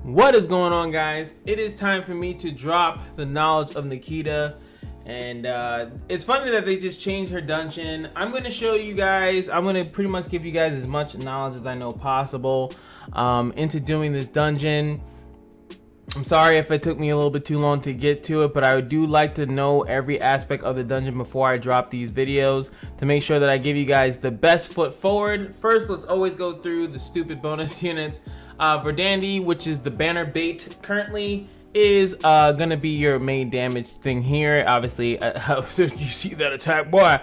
What is going on, guys? It is time for me to drop the knowledge of Nikita, and it's funny that they just changed her dungeon. I'm going to show you guys, I'm going to pretty much give you guys as much knowledge as I know possible into doing this dungeon. I'm sorry if it took me a little bit too long to get to it, but I do like to know every aspect of the dungeon before I drop these videos to make sure that I give you guys the best foot forward. First, let's always go through the stupid bonus units. Verdandi, which is the banner bait, currently is gonna be your main damage thing here. Obviously, you see that attack, boy?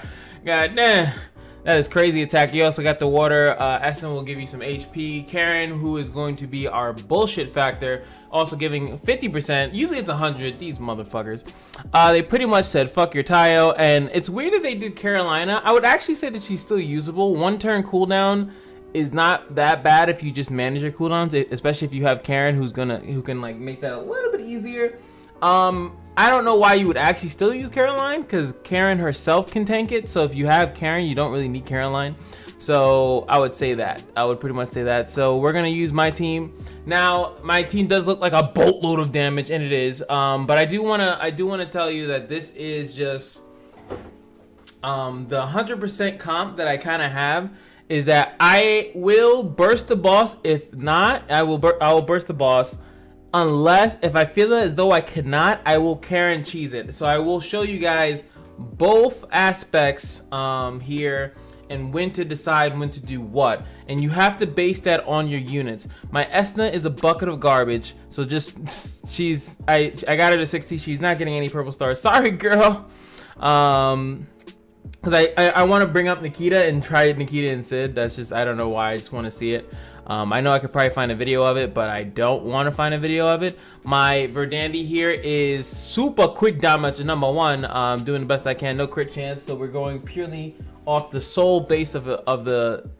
God damn. That is crazy attack. You also got the water. Essen will give you some HP. Karen, who is going to be our bullshit factor, also giving 50%. Usually it's 100. These motherfuckers. They pretty much said fuck your Tayo, and it's weird that they did Carolina. I would actually say that she's still usable. 1 turn cooldown is not that bad if you just manage your cooldowns, especially if you have Karen who can like make that a little bit easier. I don't know why you would actually still use Caroline, because Karen herself can tank it. So if you have Karen, you don't really need Caroline. So I would say that. I would pretty much say that. So we're gonna use my team. Now my team does look like a boatload of damage, and it is. But I do wanna tell you that this is just the 100% comp that I kind of have is that I will burst the boss. If not, I will burst the boss. Unless, if I feel as though I cannot, I will Karen cheese it. So I will show you guys both aspects here and when to decide when to do what. And you have to base that on your units. My Esna is a bucket of garbage. So just, I got her to 60. She's not getting any purple stars. Sorry, girl. Because I want to bring up Nikita and try Nikita and Sid. That's just, I don't know why. I just want to see it. I know I could probably find a video of it, but I don't want to find a video of it. My Verdandi here is super quick damage, number 1. Doing the best I can, no crit chance. So we're going purely off the sole base of the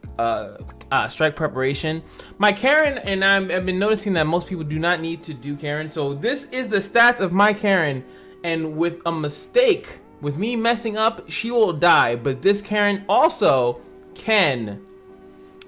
strike preparation. My Karen, and I've been noticing that most people do not need to do Karen. So this is the stats of my Karen, and with a mistake, with me messing up, she will die. But this Karen also can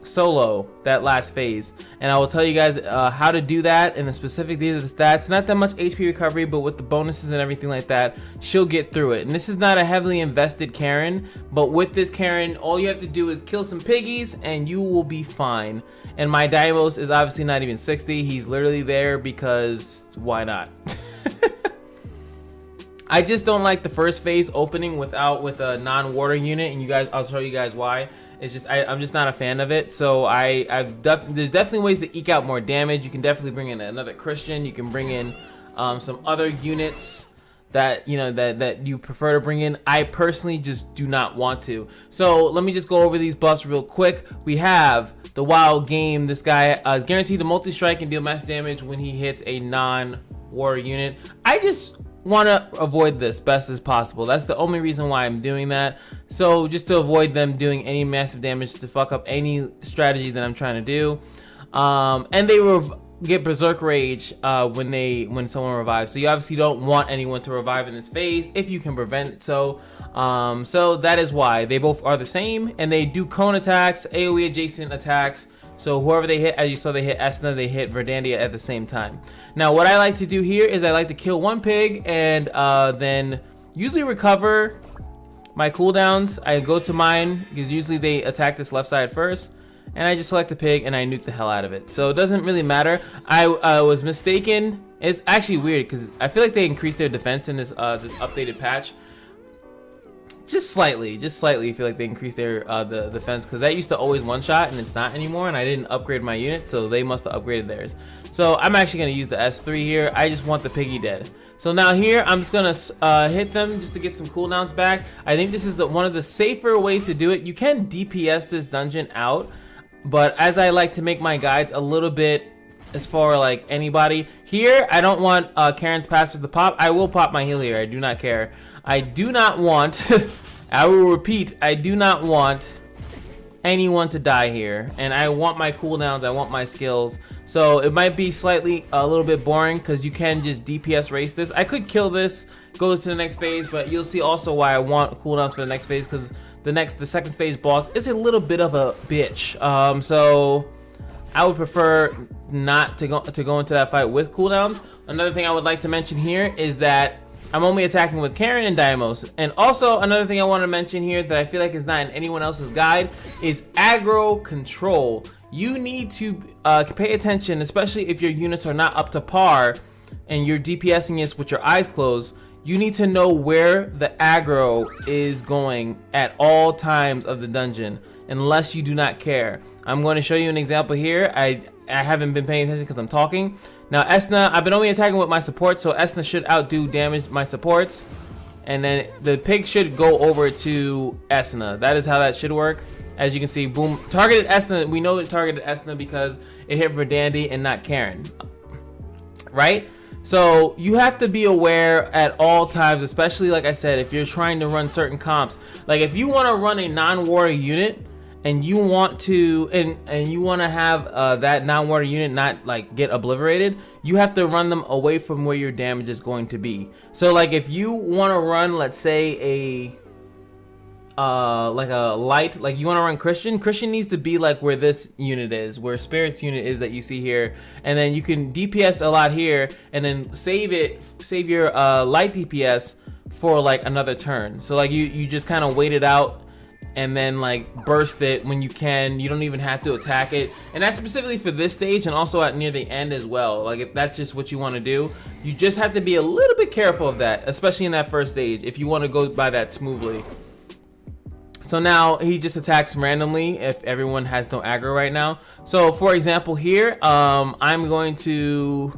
solo that last phase, and I will tell you guys how to do that in the specific. These are the stats. Not that much HP recovery, but with the bonuses and everything like that, she'll get through it. And this is not a heavily invested Karen, but with this Karen, all you have to do is kill some piggies and you will be fine. And my Daimos is obviously not even 60. He's literally there because why not? I just don't like the first phase opening with a non-water unit, and I'll show you guys why. It's just I'm just not a fan of it. So there's definitely ways to eke out more damage. You can definitely bring in another Christian. You can bring in some other units that that you prefer to bring in. I personally just do not want to. So let me just go over these buffs real quick. We have the Wild Game. This guy guaranteed to multi-strike and deal mass damage when he hits a non-water unit. I just want to avoid this best as possible. That's the only reason why I'm doing that. So just to avoid them doing any massive damage to fuck up any strategy that I'm trying to do. And they get Berserk Rage when someone revives. So you obviously don't want anyone to revive in this phase if you can prevent it. So that is why they both are the same, and they do cone attacks, AoE adjacent attacks. So whoever they hit, as you saw, they hit Esna, they hit Verdandi at the same time. Now what I like to do here is I like to kill 1 pig and then usually recover my cooldowns. I go to mine because usually they attack this left side first, and I just select a pig and I nuke the hell out of it. So it doesn't really matter. I was mistaken. It's actually weird because I feel like they increased their defense in this updated patch. Just slightly feel like they increased their the defense, because that used to always one-shot and it's not anymore, and I didn't upgrade my unit, so they must have upgraded theirs. So I'm actually going to use the S3 here. I just want the piggy dead. So now here I'm just going to hit them just to get some cooldowns back. I think this is one of the safer ways to do it. You can DPS this dungeon out, but as I like to make my guides a little bit as far like anybody here, I don't want Karen's passive to pop. I will pop my heal here. I do not care. I do not want, I will repeat, I do not want anyone to die here. And I want my cooldowns, I want my skills. So it might be a little bit boring because you can just DPS race this. I could kill this, go to the next phase, but you'll see also why I want cooldowns for the next phase, because the second stage boss is a little bit of a bitch. So I would prefer not to go into that fight with cooldowns. Another thing I would like to mention here is that I'm only attacking with Karen and Deimos. And also another thing I want to mention here that I feel like is not in anyone else's guide is aggro control. You need to pay attention, especially if your units are not up to par and you're DPSing this with your eyes closed. You need to know where the aggro is going at all times of the dungeon, unless you do not care. I'm going to show you an example here. I haven't been paying attention because I'm talking. Now Esna, I've been only attacking with my supports, so Esna should outdo damage my supports. And then the pig should go over to Esna. That is how that should work. As you can see, boom, targeted Esna. We know it targeted Esna because it hit Verdandi and not Karen. Right? So you have to be aware at all times, especially like I said, if you're trying to run certain comps. Like if you want to run a non-warrior unit and you want to and you want to have that non-warrior unit not like get obliterated, you have to run them away from where your damage is going to be. So like if you want to run, let's say a like a light, like you want to run Christian needs to be like where this unit is, where Spirit's unit is that you see here, and then you can DPS a lot here and then save your light DPS for like another turn. So like you just kind of wait it out and then like burst it when you can. You don't even have to attack it, and that's specifically for this stage and also at near the end as well. Like if that's just what you want to do, you just have to be a little bit careful of that, especially in that first stage if you want to go by that smoothly. So now he just attacks randomly if everyone has no aggro right now. So for example here, I'm going to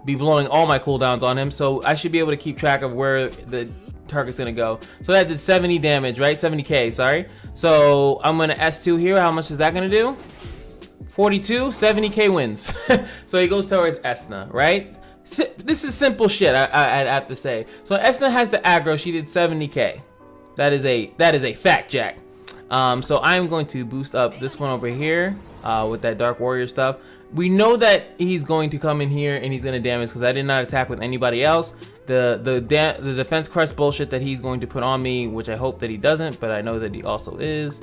be blowing all my cooldowns on him, so I should be able to keep track of where the target's gonna go. So that did 70 damage, right? 70k, sorry. So I'm gonna S2 here. How much is that gonna do? 42, 70k wins. So he goes towards Esna, right? This is simple shit, I have to say. So Esna has the aggro. She did 70k. That is a fact, Jack. So I'm going to boost up this one over here with that Dark Warrior stuff. We know that he's going to come in here and he's going to damage because I did not attack with anybody else. The defense crush bullshit that he's going to put on me, which I hope that he doesn't, but I know that he also is.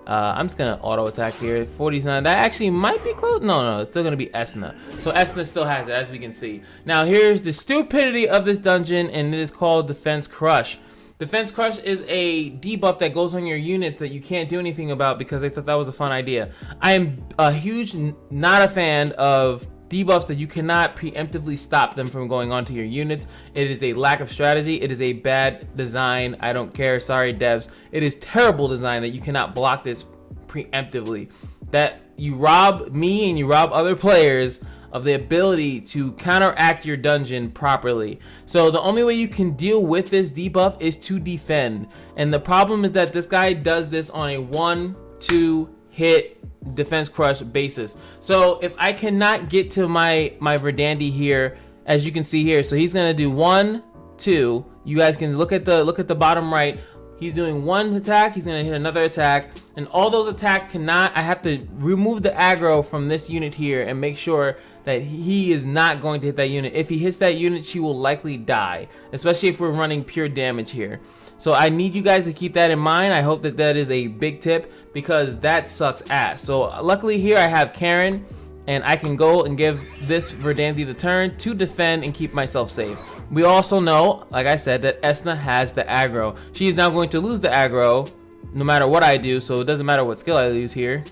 I'm just going to auto attack here. 49. That actually might be close. No, it's still going to be Esna. So Esna still has it, as we can see. Now here's the stupidity of this dungeon, and it is called Defense Crush. Defense Crush is a debuff that goes on your units that you can't do anything about because they thought that was a fun idea. I am a huge not a fan of debuffs that you cannot preemptively stop them from going onto your units. It is a lack of strategy. It is a bad design. I don't care. Sorry, devs. It is terrible design that you cannot block this preemptively. That you rob me and you rob other players of the ability to counteract your dungeon properly. So the only way you can deal with this debuff is to defend. And the problem is that this guy does this on a 1-2 hit defense crush basis. So if I cannot get to my Verdandi here, as you can see here, so he's gonna do 1, 2. You guys can look at the bottom right. He's doing one attack, he's gonna hit another attack, and all those attacks cannot, I have to remove the aggro from this unit here and make sure that he is not going to hit that unit. If he hits that unit, she will likely die, especially if we're running pure damage here. So I need you guys to keep that in mind. I hope that is a big tip because that sucks ass. So luckily here I have Karen, and I can go and give this Verdandi the turn to defend and keep myself safe. We also know, like I said, that Esna has the aggro. She is now going to lose the aggro no matter what I do, so it doesn't matter what skill I use here.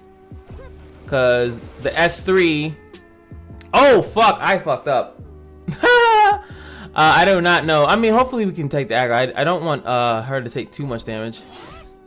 Because the S3... Oh, fuck! I fucked up. I do not know. I mean, hopefully we can take the aggro. I don't want her to take too much damage.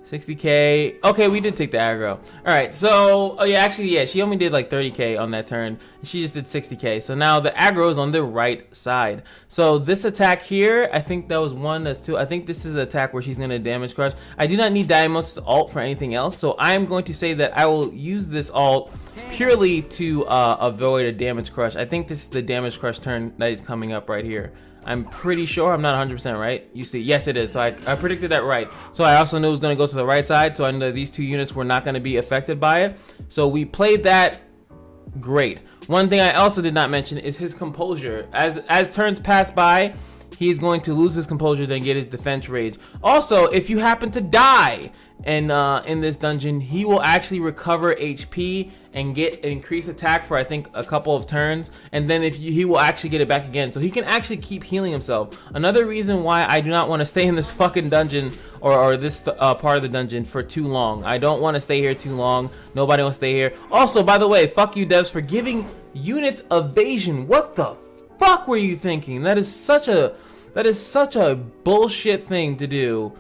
60k. Okay, we did take the aggro. Alright, so... Oh, yeah, actually, yeah, she only did like 30k on that turn. She just did 60k. So now the aggro is on the right side. So this attack here, I think that was 1, that's 2. I think this is the attack where she's going to damage crush. I do not need Deimos' ult for anything else. So I'm going to say that I will use this ult purely to avoid a damage crush. I think this is the damage crush turn that is coming up right here. I'm pretty sure. I'm not 100% right. You see, yes it is. So I predicted that right. So I also knew it was going to go to the right side. So I knew that these two units were not going to be affected by it. So we played that great. One thing I also did not mention is his composure. As turns pass by, he's going to lose his composure, then get his defense rage. Also, if you happen to die and in this dungeon, he will actually recover HP and get increased attack for I think a couple of turns, and then he will actually get it back again, so he can actually keep healing himself. Another reason why I do not want to stay in this fucking dungeon or this part of the dungeon for too long. I don't want to stay here too long. Nobody wants to stay here. Also, by the way, fuck you devs for giving units evasion. What the fuck were you thinking? That is such a bullshit thing to do.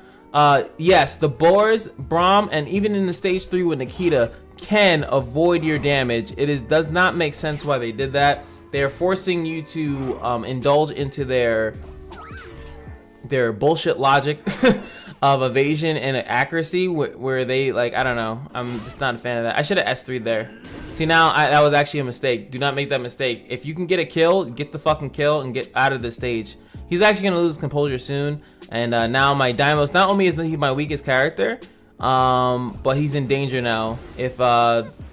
Yes, the boars, Braum, and even in the stage 3 with Nikita can avoid your damage. Does not make sense why they did that. They are forcing you to indulge into their bullshit logic of evasion and accuracy, where they, like, I don't know. I'm just not a fan of that. I should have S3'd there. See, now that was actually a mistake. Do not make that mistake. If you can get a kill, get the fucking kill and get out of the stage. He's actually gonna lose composure soon, and now my Daimos, not only is he my weakest character, but he's in danger now. If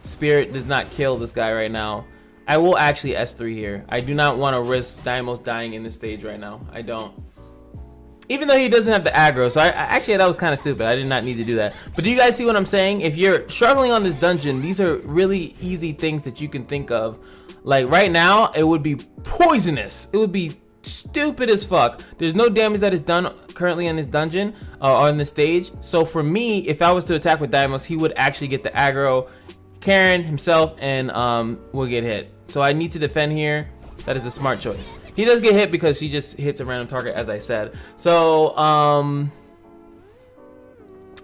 Spirit does not kill this guy right now, I will actually S3 here. I do not want to risk Daimos dying in this stage right now. I don't. Even though he doesn't have the aggro, so actually that was kind of stupid. I did not need to do that. But do you guys see what I'm saying? If you're struggling on this dungeon, these are really easy things that you can think of. Like right now, it would be poisonous. It would be stupid as fuck. There's no damage that is done currently in this dungeon on this stage. So for me, if I was to attack with Daimos, he would actually get the aggro. Karen himself and will get hit. So I need to defend here. That is a smart choice. He does get hit because she just hits a random target, as I said. So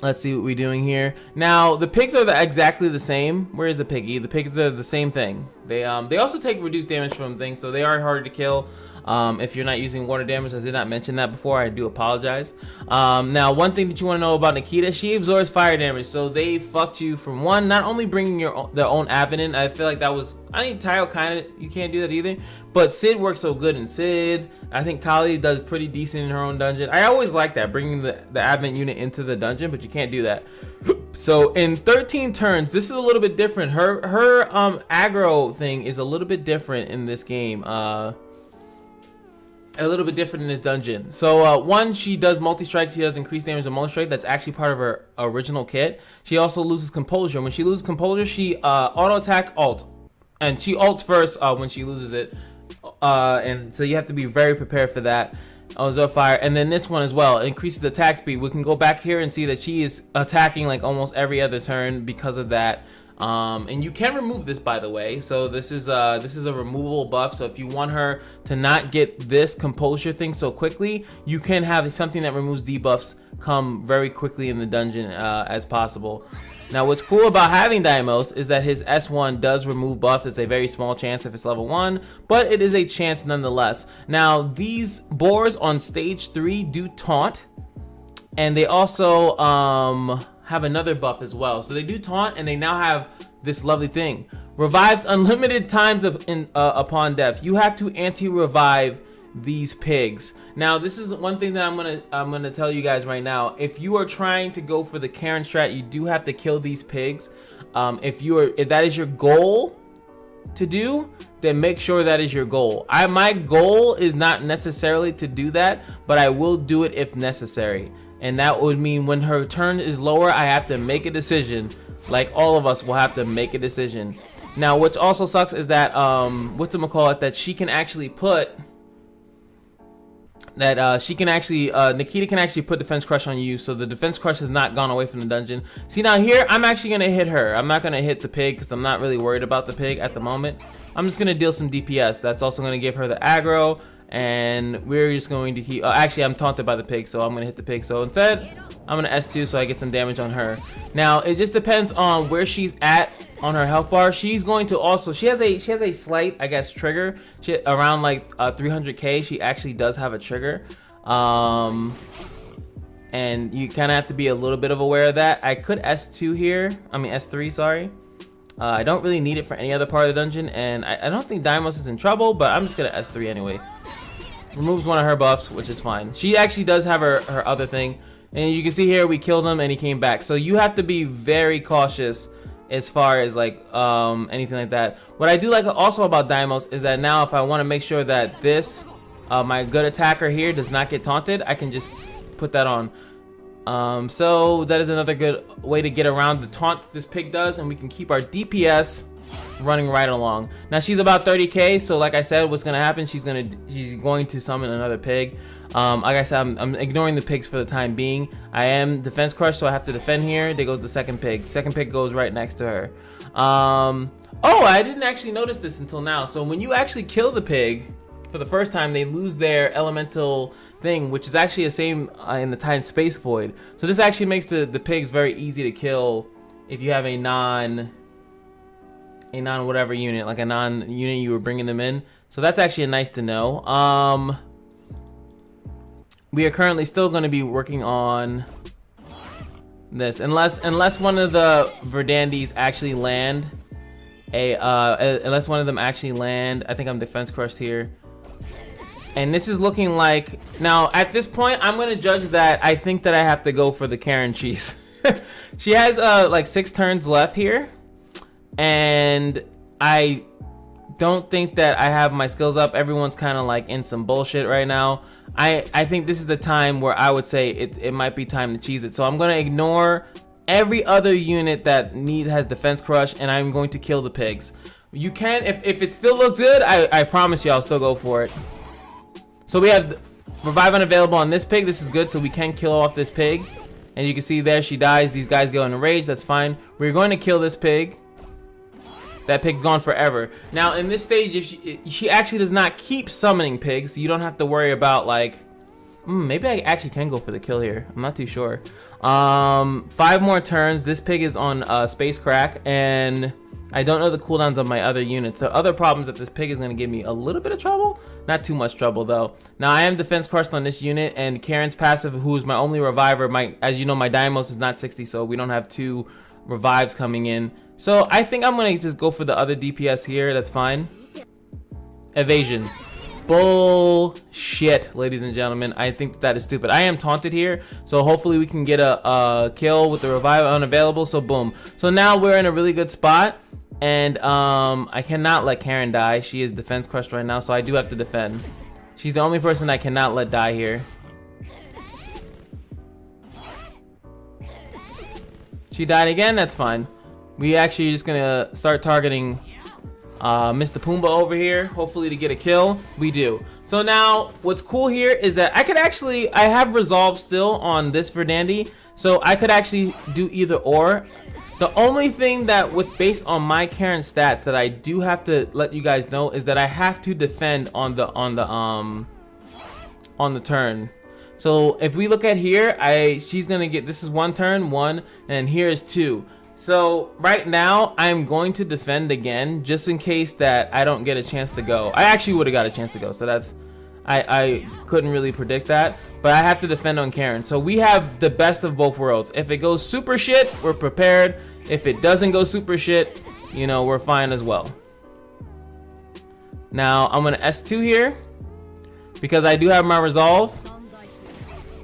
let's see what we're doing here. Now the pigs are exactly the same. Where is the piggy? The pigs are the same thing. They also take reduced damage from things, so they are harder to kill. If you're not using water damage, I did not mention that before. I do apologize. Now, one thing that you want to know about Nikita, she absorbs fire damage, so they fucked you from one, not only bringing their own Avenant. I feel like that was, I think Tile kind of, you can't do that either, but Sid works so good in Sid. I think Kali does pretty decent in her own dungeon. I always like that, bringing the Advent unit into the dungeon, but you can't do that. So in 13 turns, this is a little bit different. Her aggro thing is a little bit different in this game. A little bit different in this dungeon. So one, she does multi-strike. She does increased damage and multi-strike. That's actually part of her original kit. She also loses composure. When she loses composure, she auto attack alt, and she ults first when she loses it, and so you have to be very prepared for that. Fire, and then this one as well increases attack speed. We can go back here and see that she is attacking like almost every other turn because of that. And you can remove this, by the way. So this is a removable buff. So if you want her to not get this composure thing so quickly, you can have something that removes debuffs come very quickly in the dungeon as possible. Now what's cool about having Daimos is that his S1 does remove buffs. It's a very small chance if it's level 1, but it is a chance nonetheless. Now these boars on stage 3 do taunt, and they also have another buff as well. So they do taunt, and they now have this lovely thing. Revives unlimited times upon death. You have to anti-revive these pigs. Now this is one thing that I'm gonna tell you guys right now. If you are trying to go for the Karen strat, you do have to kill these pigs. If that is your goal to do, then make sure that is your goal. My goal is not necessarily to do that, but I will do it if necessary. And that would mean when her turn is lower, I have to make a decision. Like all of us will have to make a decision. Now, what also sucks is that that she can actually put Nikita can actually put defense crush on you, so the defense crush has not gone away from the dungeon. See, now here I'm actually gonna hit her. I'm not gonna hit the pig because I'm not really worried about the pig at the moment. I'm just gonna deal some DPS. That's also gonna give her the aggro, and we're just going to keep. Actually, I'm taunted by the pig, so I'm gonna hit the pig. So instead, I'm gonna S2 so I get some damage on her. Now it just depends on where she's at on her health bar. She's going to also, she has a slight, I guess, trigger. Around like 300k, she actually does have a trigger. And you kind of have to be a little bit of aware of that. I could S2 here. I mean S3, sorry. I don't really need it for any other part of the dungeon, and I don't think Daimos is in trouble, but I'm just gonna S3 anyway. Removes one of her buffs, which is fine. She actually does have her other thing, and you can see here we killed him and he came back. So you have to be very cautious as far as like anything like that. What I do like also about Daimos is that now if I want to make sure that this my good attacker here does not get taunted, I can just put that on. So that is another good way to get around the taunt that this pig does, and we can keep our DPS running right along. Now she's about 30k, so like I said, what's gonna happen, she's going to summon another pig. Like I said, I'm ignoring the pigs for the time being. I am defense crush, so I have to defend here. There goes the second pig. Second pig goes right next to her. Oh, I didn't actually notice this until now. So when you actually kill the pig for the first time, they lose their elemental thing, which is actually the same in the Titan Space Void. So this actually makes the pigs very easy to kill if you have a non whatever unit, like a non unit you were bringing them in. So that's actually nice to know. We are currently still going to be working on this, unless one of the Verdandis actually land unless one of them actually land. I think I'm defense crushed here. And this is looking like, now at this point, I'm gonna judge that I think that I have to go for the Karen cheese. She has like 6 turns left here, and I don't think that I have my skills up. Everyone's kind of like in some bullshit right now. I think this is the time where I would say it might be time to cheese it. So I'm gonna ignore every other unit that has defense crush, and I'm going to kill the pigs. You can, if it still looks good, I promise you I'll still go for it. So we have revive unavailable on this pig. This is good, so we can kill off this pig. And you can see there she dies. These guys go into rage. That's fine. We're going to kill this pig. That pig's gone forever. Now in this stage, if she actually does not keep summoning pigs, so you don't have to worry about like, maybe I actually can go for the kill here. I'm not too sure. 5 more turns. This pig is on space crack, and I don't know the cooldowns of my other units. The other problems that this pig is going to give me a little bit of trouble. Not too much trouble though. Now I am defense crushed on this unit, and Karen's passive, who is my only reviver, as you know, my Dynamos is not 60, so we don't have 2 revives coming in. So I think I'm gonna just go for the other DPS here. That's fine. Evasion. Bullshit, ladies and gentlemen. I think that is stupid. I am taunted here, so hopefully we can get a kill with the revive unavailable. So boom. So now we're in a really good spot. And I cannot let Karen die. She is defense crushed right now, so I do have to defend. She's the only person I cannot let die here. She died again, that's fine. We actually just gonna start targeting Mr. Pumbaa over here, hopefully to get a kill. We do. So now what's cool here is that I have resolve still on this Verdandi, so I could actually do either or. The only thing that based on my Karen stats that I do have to let you guys know is that I have to defend on the turn. So if we look at here, she's gonna get, this is 1 turn, 1, and here is 2. So right now I'm going to defend again just in case that I don't get a chance to go. I actually would have got a chance to go, so that's, I couldn't really predict that, but I have to defend on Karen. So we have the best of both worlds. If it goes super shit, we're prepared. If it doesn't go super shit, you know, we're fine as well. Now I'm gonna S2 here because I do have my resolve.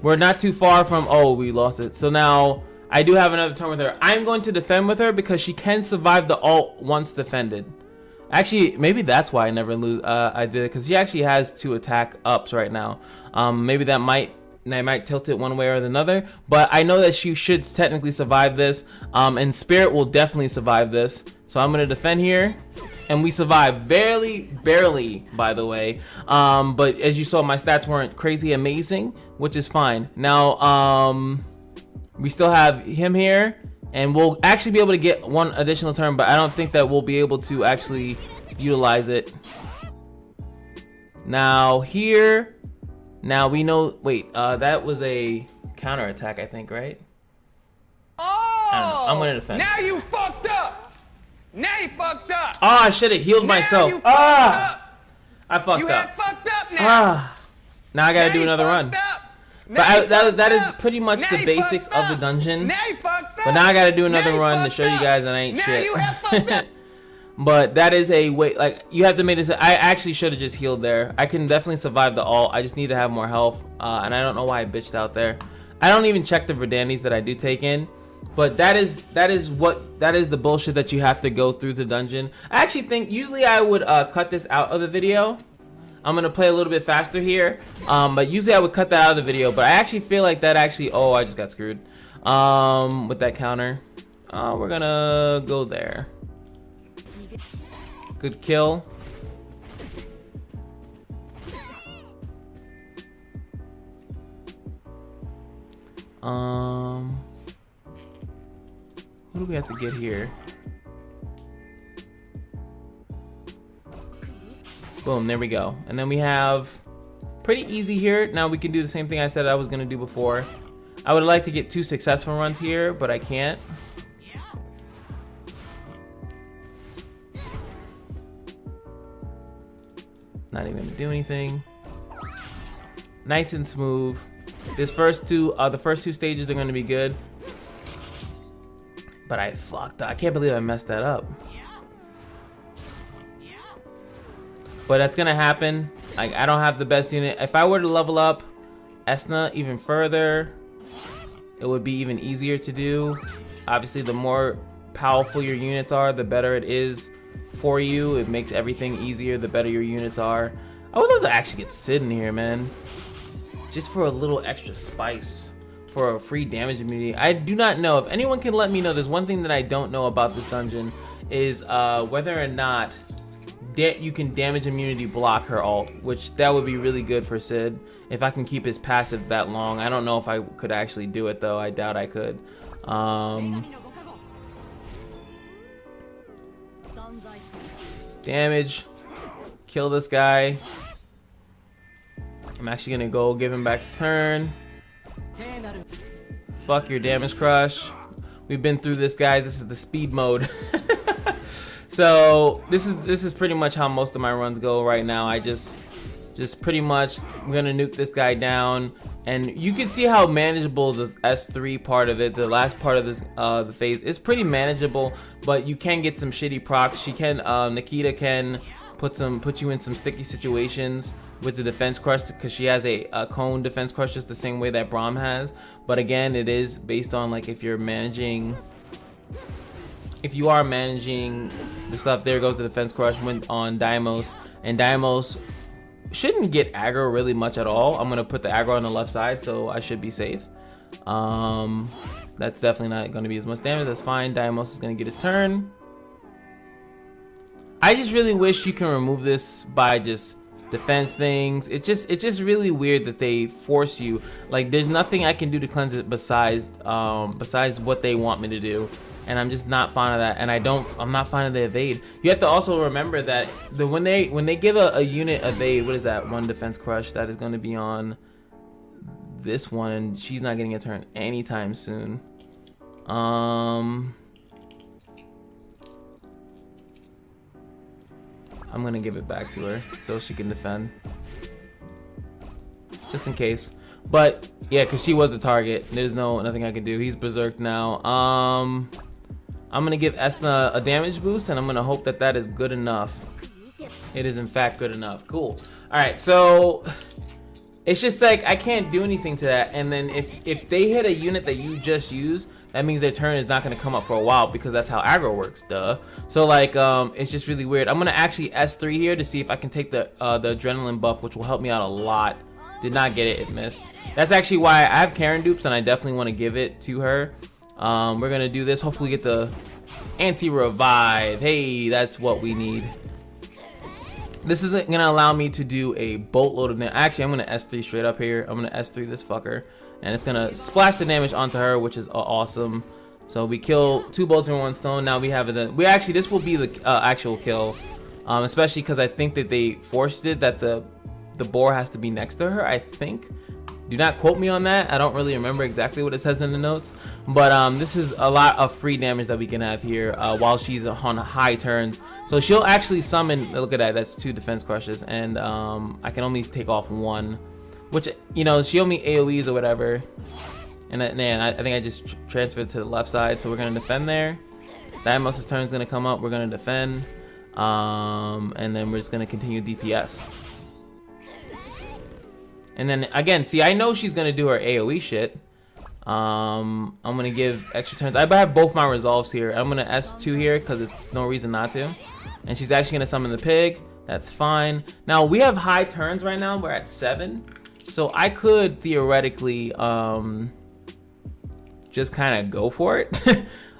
We're not too far from, oh, we lost it. So now I do have another turn with her. I'm going to defend with her because she can survive the ult once defended. Actually, maybe that's why I never lose. I did it because she actually has 2 attack ups right now. Maybe that might tilt it one way or another, but I know that she should technically survive this, and Spirit will definitely survive this. So I'm gonna defend here, and we survive barely, by the way. But as you saw, my stats weren't crazy amazing, which is fine. Now, we still have him here, and we'll actually be able to get 1 additional turn, but I don't think that we'll be able to actually utilize it. Now here. Now we know, wait, that was a counter attack, I think, right? Oh! I don't know. I'm gonna defend. Now you fucked up! Now you fucked up! Oh, I should have healed myself. I fucked up. You have fucked up now! Now I gotta do another run. But that is pretty much the basics of the dungeon. Now you fucked up! But now I gotta do another run to show you guys that I ain't shit. You have fucked up! But that is a way, like, you have to make this. I actually should have just healed there. I can definitely survive the ult. I just need to have more health, and I don't know why I bitched out there. I don't even check the Verdandis that I do take in, but that is the bullshit that you have to go through the dungeon. I actually think usually I would cut this out of the video, I'm gonna play a little bit faster here. But usually I would cut that out of the video, but I actually feel like that actually, oh, I just got screwed with that counter. We're gonna go there. Good kill. What do we have to get here? Boom, there we go. And then we have pretty easy here. Now we can do the same thing I said I was gonna do before. I would like to get 2 successful runs here, but I can't. Not even gonna do anything. Nice and smooth. This first two, the first 2 stages are gonna be good. But I fucked up. I can't believe I messed that up. But that's gonna happen. Like, I don't have the best unit. If I were to level up Esna even further, it would be even easier to do. Obviously, the more powerful your units are, the better it is for you. It makes everything easier the better your units are. I would love to actually get Sid in here, man. Just for a little extra spice. For a free damage immunity. I do not know. If anyone can let me know, there's one thing that I don't know about this dungeon is whether or not you can damage immunity block her ult, which that would be really good for Sid if I can keep his passive that long. I don't know if I could actually do it though. I doubt I could. Damage. Kill this guy. I'm actually gonna go give him back the turn. Fuck your damage crush. We've been through this, guys. This is the speed mode. So this is pretty much how most of my runs go right now. I just pretty much, I'm gonna nuke this guy down, and you can see how manageable the S3 part of it, the last part of this the phase, is pretty manageable. But you can get some shitty procs. She can Nikita can put you in some sticky situations with the defense crush, because she has a cone defense crush just the same way that Braum has. But again, it is based on like if you are managing the stuff. There goes the defense crush on Daimos, and Daimos shouldn't get aggro really much at all. I'm gonna put the aggro on the left side, so I should be safe. That's definitely not gonna be as much damage. That's fine. Daimos is gonna get his turn. I just really wish you can remove this by just defense things. It's just really weird that they force you. Like, there's nothing I can do to cleanse it besides what they want me to do, and I'm just not fond of that. And I'm not fond of the evade. You have to also remember that when they give a unit evade, what is that? 1 defense crush that is going to be on this one, and she's not getting a turn anytime soon. I'm gonna give it back to her so she can defend, just in case. But yeah, because she was the target. There's nothing I can do. He's berserked now. I'm gonna give Esna a damage boost, and I'm gonna hope that is good enough. It is in fact good enough. Cool. All right, so it's just like I can't do anything to that. And then if they hit a unit that you just used, that means their turn is not going to come up for a while, because that's how aggro works, duh. So like, it's just really weird. I'm going to actually S3 here to see if I can take the adrenaline buff, which will help me out a lot. Did not get it, it missed. That's actually why I have Karen dupes, and I definitely want to give it to her. We're going to do this, hopefully get the anti-revive. Hey, that's what we need. This isn't going to allow me to do a boatload of damage. Actually, I'm going to S3 straight up here. I'm going to S3 this fucker. And it's gonna splash the damage onto her, which is awesome. So we kill 2 bolts in 1 stone. Now we have it. This will be the actual kill, especially because I think that they forced it that the boar has to be next to her. I think. Do not quote me on that. I don't really remember exactly what it says in the notes. But this is a lot of free damage that we can have here while she's on high turns. So she'll actually summon. Look at that. That's 2 defense crushes, and I can only take off 1. Which, you know, she owed me AoEs or whatever. And man, I think I just transferred to the left side. So we're going to defend there. Daimos' turn is going to come up. We're going to defend. And then we're just going to continue DPS. And then, again, see, I know she's going to do her AoE shit. I'm going to give extra turns. I have both my resolves here. I'm going to S2 here because it's no reason not to. And she's actually going to summon the pig. That's fine. Now we have high turns right now. We're at 7. So I could theoretically just kind of go for it.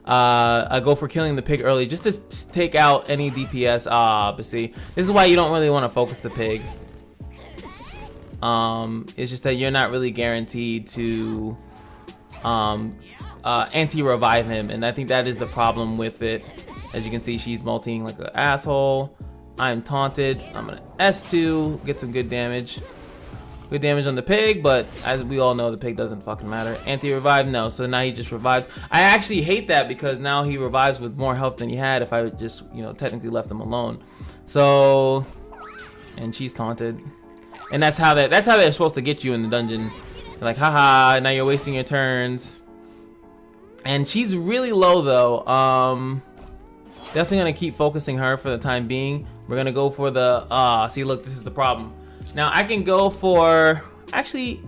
I go for killing the pig early just to take out any DPS. But see, this is why you don't really want to focus the pig. It's just that you're not really guaranteed to anti-revive him, and I think that is the problem with it. As you can see, she's multing like an asshole. I'm taunted. I'm gonna S2, get some good damage. Good damage on the pig, but as we all know, the pig doesn't fucking matter. Anti-revive, no, so now he just revives. I actually hate that because now he revives with more health than he had if I just, you know, technically left him alone. So, and she's taunted. And that's how they're supposed to get you in the dungeon. They're like, haha, now you're wasting your turns. And she's really low though. Definitely gonna keep focusing her for the time being. We're gonna go for the, see, look, this is the problem. Now I can go for, actually,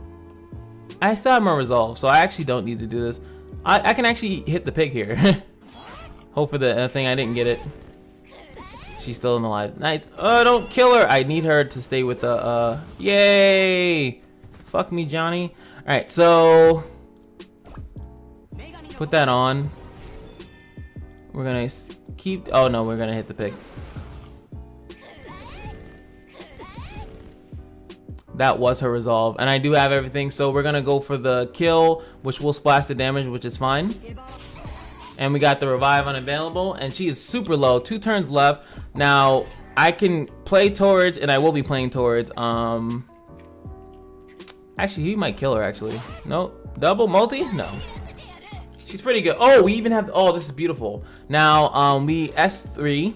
I still have my resolve, so I actually don't need to do this. I can actually hit the pig here. Hope for the thing, I didn't get it. She's still alive. Nice. Oh, don't kill her. I need her to stay with the, yay. Fuck me, Johnny. All right, so put that on. We're gonna keep, oh no, we're gonna hit the pig. That was her resolve, and I do have everything, so we're gonna go for the kill, which will splash the damage, which is fine. And we got the revive unavailable, and she is super low. 2 turns left. Now I can play towards, and I will be playing towards. Actually, he might kill her. Actually, no, double multi, no. She's pretty good. Oh, we even have. Oh, this is beautiful. Now we S3.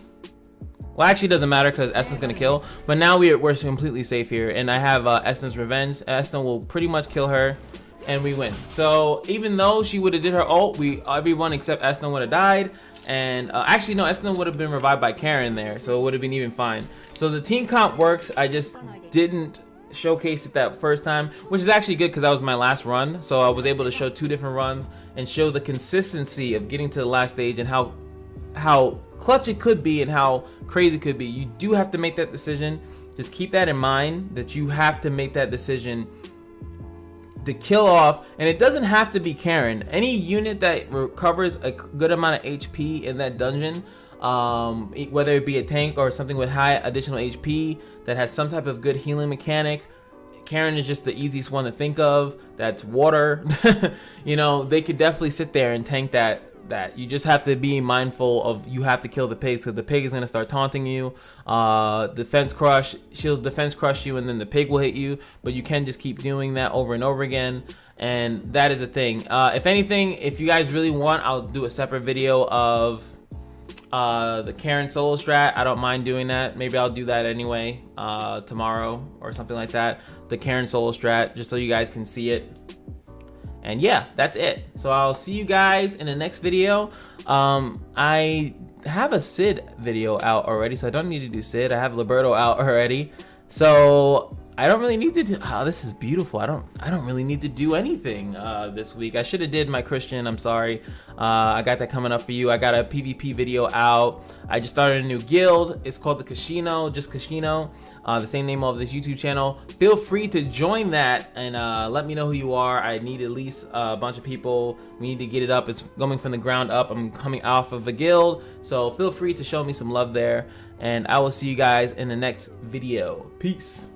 Well, actually, it doesn't matter because Eston's gonna kill. But now we're completely safe here, and I have Eston's revenge. Eston will pretty much kill her, and we win. So even though she would have did her ult, everyone except Eston would have died. And actually, no, Eston would have been revived by Karen there, so it would have been even fine. So the team comp works. I just didn't showcase it that first time, which is actually good because that was my last run. So I was able to show 2 different runs and show the consistency of getting to the last stage and how clutch it could be and how crazy it could be. You do have to make that decision. Just keep that in mind, that you have to make that decision to kill off, and it doesn't have to be Karen. Any unit that recovers a good amount of HP in that dungeon, whether it be a tank or something with high additional HP that has some type of good healing mechanic, Karen is just the easiest one to think of. That's water. You know, they could definitely sit there and tank that. You just have to be mindful of, you have to kill the pigs because the pig is going to start taunting you. Defense crush, she'll defense crush you, and then the pig will hit you, but you can just keep doing that over and over again, and that is the thing. If anything, if you guys really want, I'll do a separate video of the Karen solo strat. I don't mind doing that. Maybe I'll do that anyway tomorrow or something like that, the Karen solo strat, just so you guys can see it. And yeah, that's it. So I'll see you guys in the next video. I have a Sid video out already, so I don't need to do Sid. I have Liberto out already, so I don't really need to do. Oh, this is beautiful. I don't really need to do anything this week. I should have did my Christian. I'm sorry. I got that coming up for you. I got a PvP video out. I just started a new guild. It's called the Kashino, just Kashino. The same name of this YouTube channel. Feel free to join that and let me know who you are. I need at least a bunch of people. We need to get it up. It's going from the ground up. I'm coming off of a guild, so feel free to show me some love there. And I will see you guys in the next video. Peace.